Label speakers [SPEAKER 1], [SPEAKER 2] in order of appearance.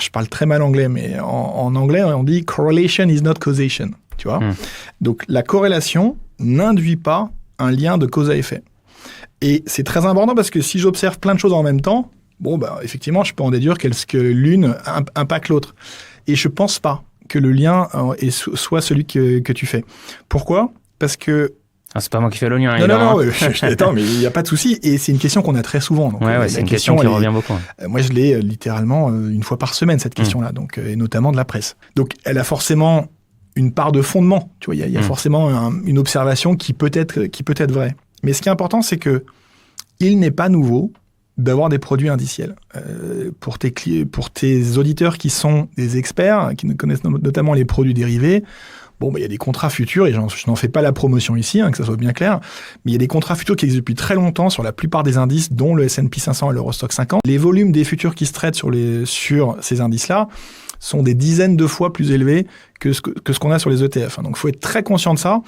[SPEAKER 1] alors je parle très mal anglais, mais en anglais, on dit « correlation is not causation ». Tu vois ? Donc, la corrélation n'induit pas un lien de cause à effet. Et c'est très important parce que si j'observe plein de choses en même temps, effectivement, je peux en déduire que l'une impacte l'autre. Et je pense pas que le lien soit celui que tu fais. Pourquoi ? Parce que...
[SPEAKER 2] c'est pas moi qui fais le lien.
[SPEAKER 1] Non, attends, mais il n'y a pas de souci. Et c'est une question qu'on a très souvent. Donc,
[SPEAKER 2] c'est une question qui revient beaucoup.
[SPEAKER 1] Moi, je l'ai littéralement une fois par semaine, cette question-là, donc, et notamment de la presse. Donc, elle a forcément une part de fondement. Tu vois, il y a forcément une observation qui peut être vraie. Mais ce qui est important, c'est que il n'est pas nouveau d'avoir des produits indiciels. Pour tes auditeurs qui sont des experts, qui connaissent notamment les produits dérivés, il y a des contrats futurs, et je n'en fais pas la promotion ici, que ça soit bien clair, mais il y a des contrats futurs qui existent depuis très longtemps sur la plupart des indices, dont le S&P 500 et l'Eurostoxx 50. Les volumes des futurs qui se traitent sur ces indices-là sont des dizaines de fois plus élevés que ce qu'on a sur les ETF. Donc, il faut être très conscient de ça.